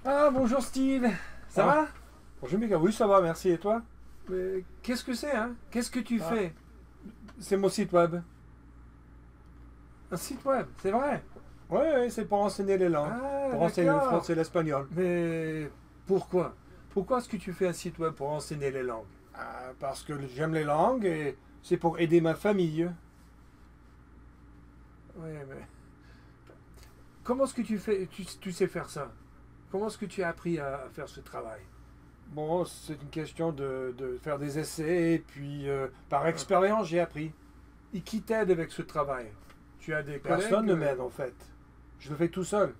Ah, bonjour Steve. Ça va? Bonjour Mika, oui ça va, merci. Et toi? Mais qu'est-ce que c'est, hein? Qu'est-ce que tu Ah. fais? C'est mon site web. Un site web, c'est vrai? Oui, c'est pour enseigner les langues. Ah, Pour enseigner le d'accord. français et l'espagnol. Mais pourquoi? Pourquoi est-ce que tu fais un site web pour enseigner les langues? Parce que j'aime les langues et c'est pour aider ma famille. Oui, mais comment est-ce que tu fais, tu sais faire ça? Comment est-ce que tu as appris à faire ce travail? Bon, c'est une question de faire des essais et puis par expérience j'ai appris. Et qui t'aide avec ce travail? Tu as des Personne collègues? ne m'aide en fait. Je le fais tout seul.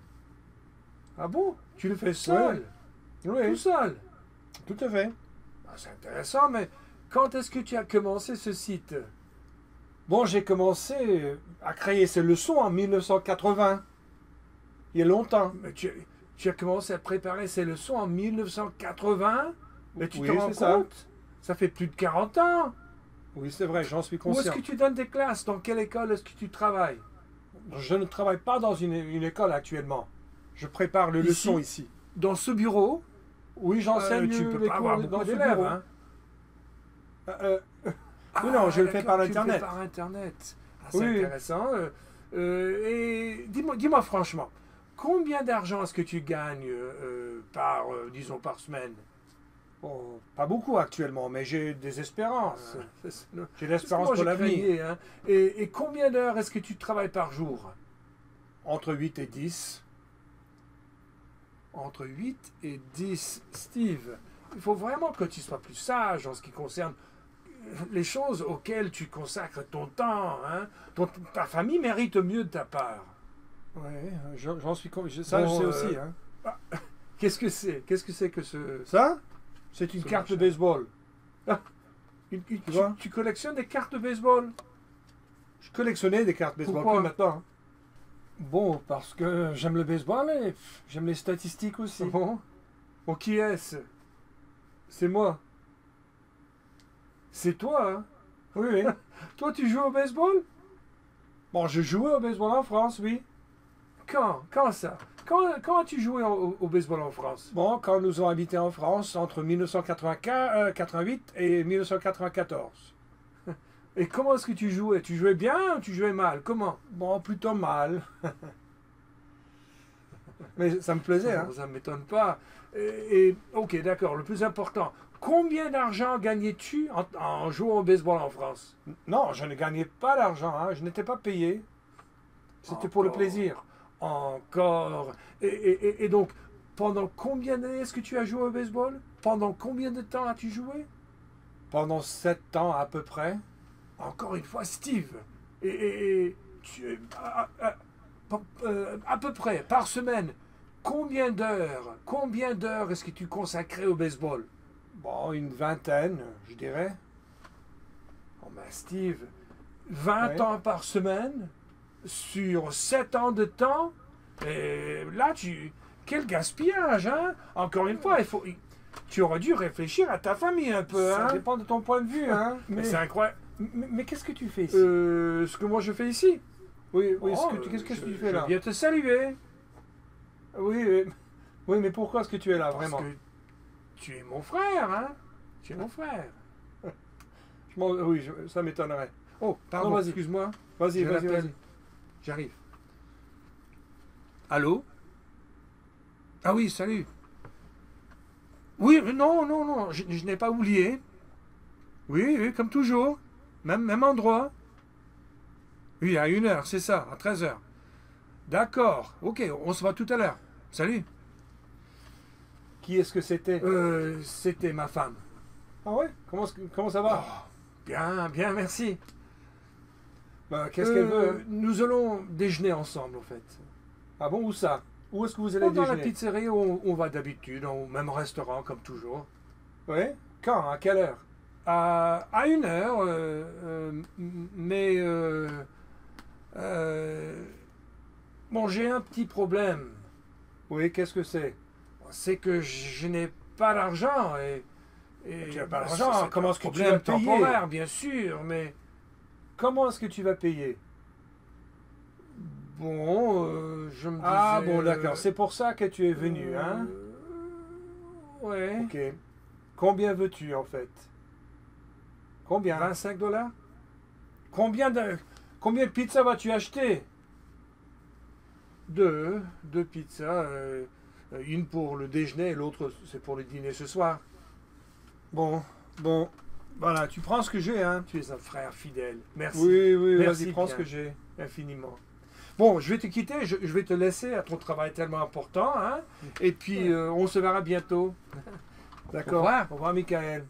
Ah bon? Tu le fais seul? Tout seul? Tout à fait. Ah, c'est intéressant, mais quand est-ce que tu as commencé ce site? Bon, j'ai commencé à créer ces leçons en 1980. Il y a longtemps. Mais tu as commencé à préparer ces leçons en 1980? Mais tu Oui, te rends c'est ça. compte? Ça fait plus de 40 ans. Oui, c'est vrai, j'en suis Où est-ce conscient. que tu donnes des classes? Dans quelle école est-ce que tu travailles? Je ne travaille pas dans une école actuellement. Je prépare les Ici? leçons ici. Dans ce bureau? Oui, j'enseigne Tu peux les pas cours avoir dans beaucoup ce d'élèves, bureau. hein? Oui, non, je le fais D'accord, par tu le fais Internet. par Internet. Ah, c'est Oui. intéressant. Et dis-moi franchement, combien d'argent est-ce que tu gagnes disons, par semaine? Bon, pas beaucoup actuellement, mais j'ai des espérances. J'ai J'ai C'est ce que l'espérance moi, pour j'ai l'avenir. craignais, hein. Et combien d'heures est-ce que tu travailles par jour? Entre 8 et 10. Entre 8 et 10. Steve, il faut vraiment que tu sois plus sage en ce qui concerne les choses auxquelles tu consacres ton temps, hein. Ta famille mérite mieux de ta part. Oui, j'en suis convaincu. Ça, Bon, je sais aussi. Hein. Qu'est-ce que c'est? Qu'est-ce que c'est que ce... Ça, c'est une Ce carte de machin. baseball. vois? Tu collectionnes des cartes de baseball? Je collectionnais des cartes baseball Pourquoi? plus maintenant. Hein. Bon, parce que j'aime le baseball et j'aime les statistiques aussi. Bon. Bon, qui est-ce? C'est moi. C'est toi, hein? Oui, oui. Toi, tu joues au baseball? Bon, je jouais au baseball en France, oui. Quand ça? Quand as-tu joué au baseball en France? Bon, quand nous avons habité en France entre 1988 et 1994. Et comment est-ce que tu jouais? Tu jouais bien ou tu jouais mal? Comment? Bon, plutôt mal. Mais ça me plaisait, hein. Ça ne m'étonne pas. Ok, d'accord, le plus important. Combien d'argent gagnais-tu en jouant au baseball en France? Non, je ne gagnais pas d'argent, hein. Je n'étais pas payé. C'était pour le Encore. plaisir. Encore. Et donc, pendant combien d'années est-ce que tu as joué au baseball? Pendant combien de temps as-tu joué? Pendant 7 ans à peu près. Encore une fois, Steve. À peu près, par semaine, combien d'heures est-ce que tu consacrais au baseball? Bon, une vingtaine, je dirais. Oh ben Steve, 20 Ouais. ans par semaine, sur 7 ans de temps, et là, quel gaspillage, hein? Encore une fois, tu aurais dû réfléchir à ta famille un peu, Ça hein? dépend de ton point de vue, hein. Mais c'est incroyable. Mais qu'est-ce que tu fais ici? Ce que moi je fais ici. Oui, oui, Oh, qu'est-ce que tu fais je là? viens te saluer. Oui, oui. Oui, mais pourquoi est-ce que tu es là, vraiment? Parce que tu es mon frère, hein? Tu es mon frère. Oui, ça m'étonnerait. Oh, pardon, Non, vas-y. excuse-moi. Vas-y, Je vas-y, l'appelle. vas-y. J'arrive. Allô? Ah oui, salut. Oui, non, je n'ai pas oublié. Oui, oui, comme toujours. Même endroit. Oui, à 1 heure, c'est ça, à 13 heures. D'accord, ok, on se voit tout à l'heure. Salut. Qui est-ce que c'était? C'était ma femme. Ah ouais? Comment ça va? Oh, bien, bien, merci. Bah, qu'est-ce qu'elle veut? Nous allons déjeuner ensemble, en fait. Ah bon, où ça? Où est-ce que vous allez Dans la déjeuner? pizzeria où on va d'habitude, au même restaurant, comme toujours. Oui? Quand? À quelle heure? À 1 heure, mais bon, j'ai un petit problème. Oui, qu'est-ce que c'est? C'est que je n'ai pas d'argent Tu n'as pas bah, d'argent, c'est comment un est-ce que tu problème vas payer? temporaire, bien sûr, mais Comment est-ce que tu vas payer? bon, je me disais. Ah bon, d'accord, c'est pour ça que tu es venu, hein? Ouais. Ok. Combien veux-tu en fait? Combien? 25 $? Combien de pizza vas-tu acheter? Deux pizzas. Une pour le déjeuner et l'autre c'est pour le dîner ce soir. Bon, bon. Voilà, tu prends ce que j'ai, hein. Tu es un frère fidèle. Merci. Oui, oui, Merci vas-y, prends bien. ce que j'ai. Infiniment. Bon, je vais te quitter, je vais te laisser à ton travail tellement important, hein. Et puis, on se verra bientôt. D'accord. Au revoir, Michael.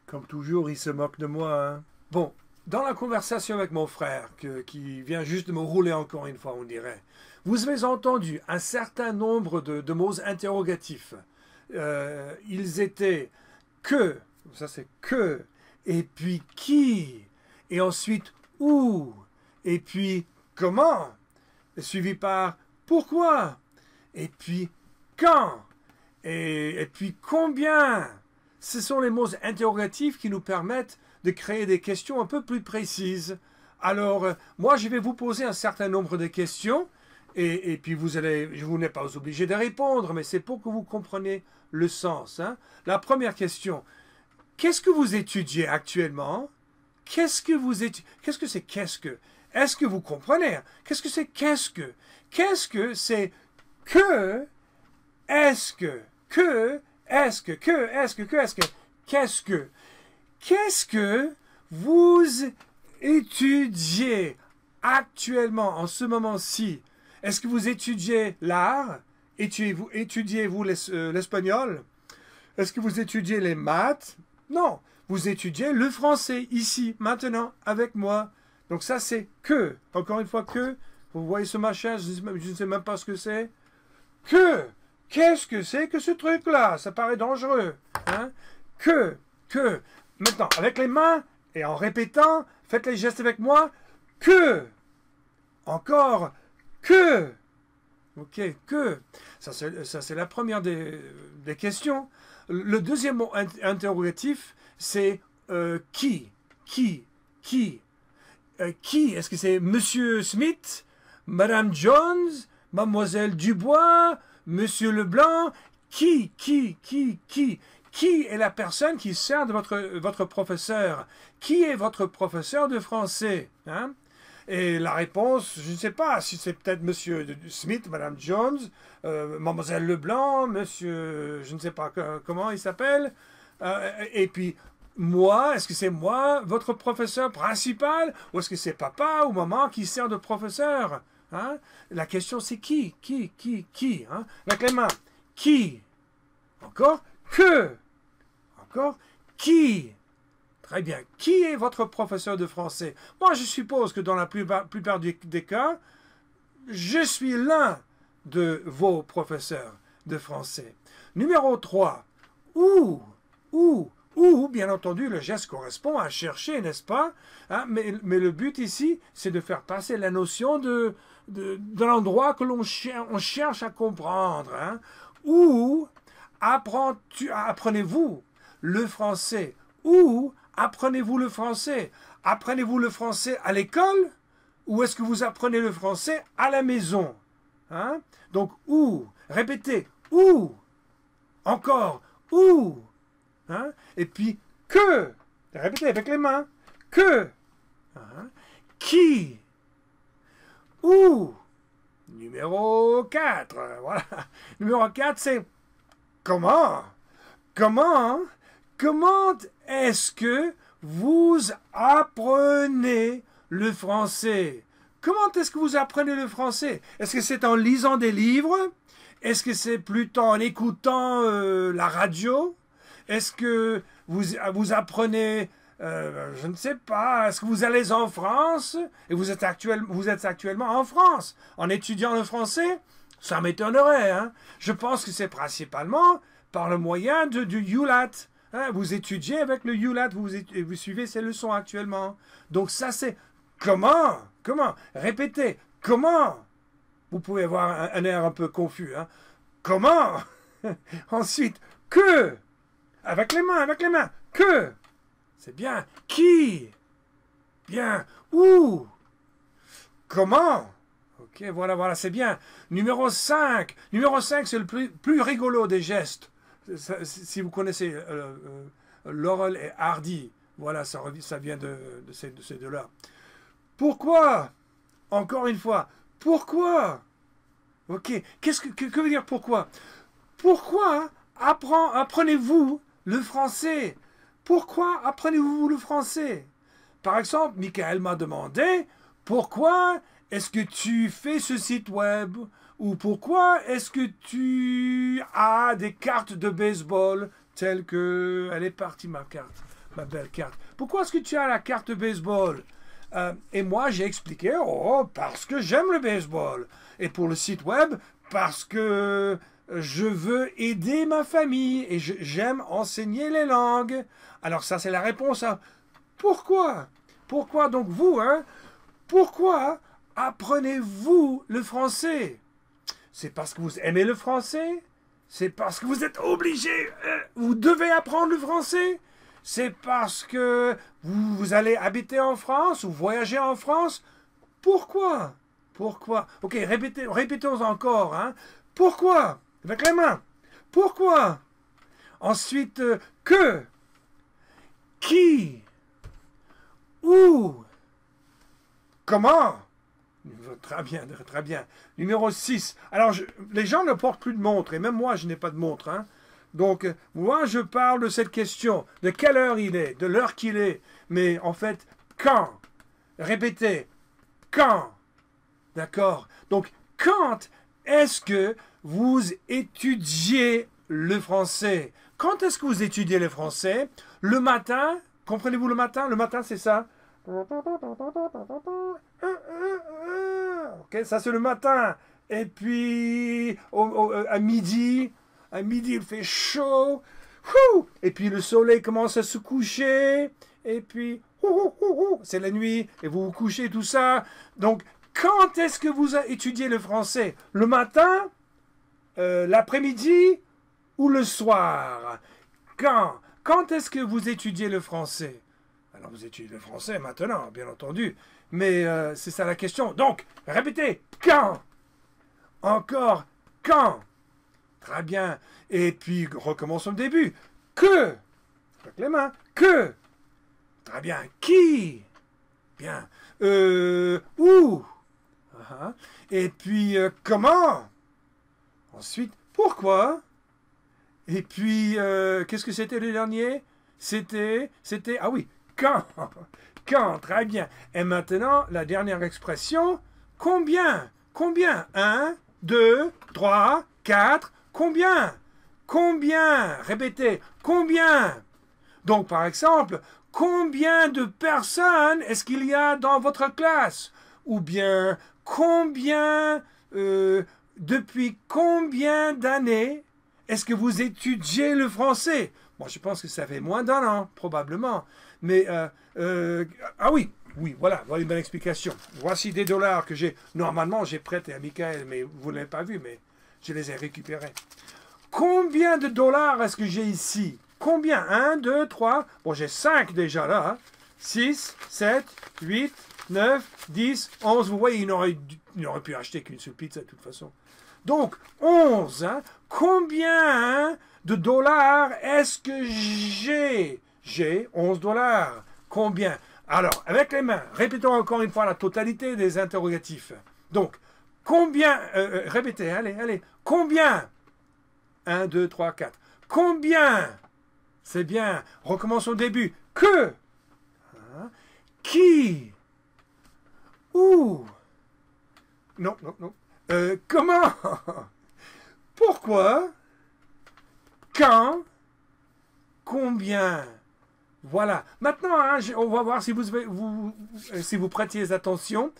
Comme toujours, il se moque de moi, hein. Bon, dans la conversation avec mon frère, qui vient juste de me rouler encore une fois, on dirait, vous avez entendu un certain nombre de mots interrogatifs. Ils étaient que, ça c'est que, et puis qui, et ensuite où, et puis comment, suivi par pourquoi, et puis quand, et puis combien. Ce sont les mots interrogatifs qui nous permettent de créer des questions un peu plus précises. Alors, moi, je vais vous poser un certain nombre de questions, et puis vous n'êtes pas obligé de répondre, mais c'est pour que vous compreniez le sens. Hein. La première question, qu'est-ce que vous étudiez actuellement? Qu'est-ce que vous étudiez? Qu'est-ce que c'est qu'est-ce que? Est-ce que vous comprenez? Qu'est-ce que c'est qu'est-ce que? Qu'est-ce que c'est que? Est-ce que? Que? Est-ce que? Que? Est-ce que? Que? Est-ce que? Qu'est-ce que? Qu'est-ce que vous étudiez actuellement, en ce moment-ci? Est-ce que vous étudiez l'art? Étudiez-vous l'espagnol? Est-ce que vous étudiez les maths? Non, vous étudiez le français, ici, maintenant, avec moi. Donc ça, c'est que. Encore une fois, que. Vous voyez ce machin, je ne sais même pas ce que c'est. Que. Qu'est-ce que c'est que ce truc-là? Ça paraît dangereux. Hein? Que. Maintenant, avec les mains et en répétant, faites les gestes avec moi. Que. Encore. Que. Ok, que. Ça, c'est la première des questions. Le deuxième mot interrogatif, c'est qui. Qui. Qui. Qui? Est-ce que c'est Monsieur Smith, Madame Jones, Mademoiselle Dubois, Monsieur Leblanc? Qui est la personne qui sert de votre professeur? Qui est votre professeur de français? Hein? Et la réponse, je ne sais pas, si c'est peut-être Monsieur Smith, Madame Jones, Mademoiselle Leblanc, Monsieur, je ne sais pas comment il s'appelle. Et puis, moi, est-ce que c'est moi, votre professeur principal? Ou est-ce que c'est papa ou maman qui sert de professeur? Hein? La question, c'est qui? Hein? Avec les mains. Qui? Encore? Que? Encore? Qui? Très bien. Qui est votre professeur de français? Moi, je suppose que dans la plupart des cas, je suis l'un de vos professeurs de français. Numéro 3. Où, bien entendu, le geste correspond à chercher, n'est-ce pas? Hein, mais le but ici, c'est de faire passer la notion de l'endroit que l'on cherche à comprendre. Hein. Où apprenez-vous le français? Où apprenez-vous le français? Apprenez-vous le français à l'école? Ou est-ce que vous apprenez le français à la maison? Hein? Donc, où? Répétez. Où? Encore. Où? Hein? Et puis, que? Répétez avec les mains. Que? Hein? Qui? Où? Numéro 4. Voilà. Numéro 4, c'est comment? Comment est-ce que vous apprenez le français? Comment est-ce que vous apprenez le français? Est-ce que c'est en lisant des livres? Est-ce que c'est plutôt en écoutant la radio? Est-ce que vous apprenez, je ne sais pas, est-ce que vous allez en France et vous êtes actuellement en France en étudiant le français? Ça m'étonnerait. Hein? Je pense que c'est principalement par le moyen du ULAT. Hein? Vous étudiez avec le ULAT, vous suivez ces leçons actuellement. Donc ça c'est comment? Répétez, comment? Vous pouvez avoir un air un peu confus. Hein? Comment? Ensuite, que? Avec les mains. Que? C'est bien. Qui? Bien. Où? Comment? Ok, voilà, voilà, c'est bien. Numéro 5. Numéro 5, c'est le plus rigolo des gestes. Si vous connaissez Laurel et Hardy, voilà, ça vient de ces deux-là. Pourquoi? Encore une fois, pourquoi? Ok, que veut dire pourquoi? Pourquoi apprenez-vous le français? Pourquoi apprenez-vous le français? Par exemple, Michael m'a demandé pourquoi est-ce que tu fais ce site web? Ou pourquoi est-ce que tu as des cartes de baseball telles que... Elle est partie ma carte, ma belle carte. Pourquoi est-ce que tu as la carte de baseball? Et moi j'ai expliqué, oh, parce que j'aime le baseball. Et pour le site web, parce que je veux aider ma famille et j'aime enseigner les langues. Alors ça c'est la réponse à pourquoi? Pourquoi donc vous, hein? Pourquoi apprenez-vous le français? C'est parce que vous aimez le français? C'est parce que vous êtes obligé, vous devez apprendre le français? C'est parce que vous allez habiter en France ou voyager en France? Pourquoi? Pourquoi? Ok, répétons encore. Hein? Pourquoi? Avec les mains. Pourquoi? Ensuite, que? Qui? Où? Comment? Très bien, très bien. Numéro 6. Alors, les gens ne portent plus de montre, et même moi, je n'ai pas de montre. Hein. Donc, moi, je parle de cette question, de quelle heure il est, de l'heure qu'il est, mais en fait, quand? Répétez, quand? D'accord? Donc, quand est-ce que vous étudiez le français? Quand est-ce que vous étudiez le français? Le matin? Comprenez-vous le matin? Le matin, c'est ça. Ok, ça c'est le matin. Et puis à midi, il fait chaud. Et puis le soleil commence à se coucher. Et puis c'est la nuit et vous vous couchez, tout ça. Donc quand est-ce que vous étudiez le français? Le matin, l'après-midi ou le soir? Quand est-ce que vous étudiez le français? Alors vous étudiez le français maintenant, bien entendu. Mais c'est ça la question. Donc, répétez. Quand? Encore. Quand? Très bien. Et puis, recommençons le début. Que? Avec les mains. Que? Très bien. Qui? Bien. Où? Et puis, comment? Ensuite, pourquoi? Et puis, qu'est-ce que c'était le dernier? C'était, ah oui, quand? Quand? Très bien. Et maintenant, la dernière expression, combien? Combien? 1, 2, 3, 4, combien? Combien? Répétez, combien? Donc, par exemple, combien de personnes est-ce qu'il y a dans votre classe? Ou bien, combien, depuis combien d'années est-ce que vous étudiez le français? Bon, je pense que ça fait moins d'un an, probablement. Mais, ah oui, voilà une bonne explication. Voici des dollars que normalement, j'ai prêté à Michael, mais vous ne l'avez pas vu, mais je les ai récupérés. Combien de dollars est-ce que j'ai ici? Combien? 1, 2, 3, bon, j'ai 5 déjà là. Hein. 6, 7, 8, 9, 10, 11. Vous voyez, il n'aurait pu acheter qu'une seule pizza de toute façon. Donc, 11. Hein. Combien de dollars est-ce que j'ai? J'ai 11 dollars. Combien? Alors, avec les mains, répétons encore une fois la totalité des interrogatifs. Donc, combien? Répétez, allez. Combien? 1, 2, 3, 4. Combien? C'est bien. Recommençons au début. Que? Hein? Qui? Où? Non. Comment? Pourquoi? Quand? Combien? Voilà. Maintenant, hein, on va voir si vous prêtiez attention.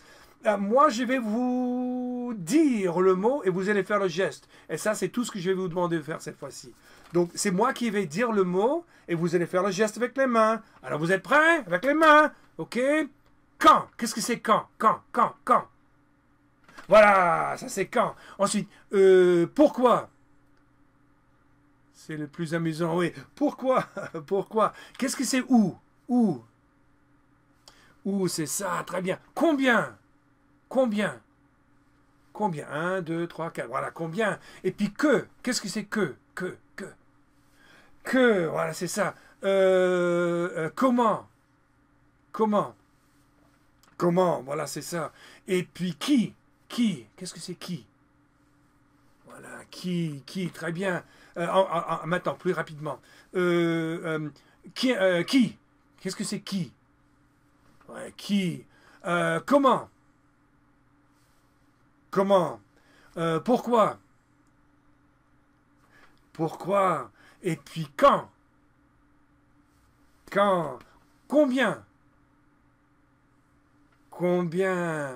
Moi, je vais vous dire le mot et vous allez faire le geste. Et ça, c'est tout ce que je vais vous demander de faire cette fois-ci. Donc, c'est moi qui vais dire le mot et vous allez faire le geste avec les mains. Alors, vous êtes prêts? Avec les mains. OK? Quand? Qu'est-ce que c'est quand? Quand? Voilà, ça c'est quand. Ensuite, pourquoi? C'est le plus amusant, oui. Pourquoi? Pourquoi? Qu'est-ce que c'est où? Où? Où, c'est ça, très bien. Combien? Combien? Combien? 1, 2, 3, 4. Voilà, combien? Et puis qu'est-ce que c'est que? Voilà, c'est ça. Comment? Comment? Voilà, c'est ça. Et puis qui? Qu'est-ce que c'est qui? Voilà, qui? Très bien. Maintenant, plus rapidement. Qui? Qu'est-ce que c'est qui? Ouais, qui? Comment? Pourquoi? Et puis quand? Combien?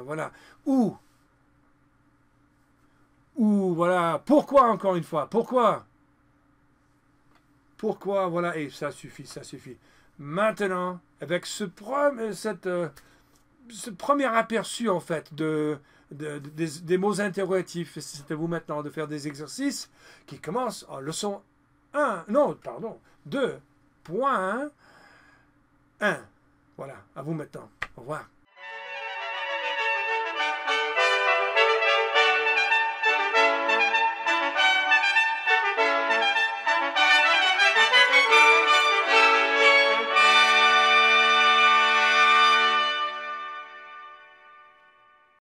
Voilà. Où? Voilà. Pourquoi, encore une fois? Pourquoi? Voilà. Et ça suffit. Maintenant, avec ce premier aperçu, en fait, des mots interrogatifs, c'est à vous maintenant de faire des exercices qui commencent en leçon 2.1. Voilà, à vous maintenant. Au revoir.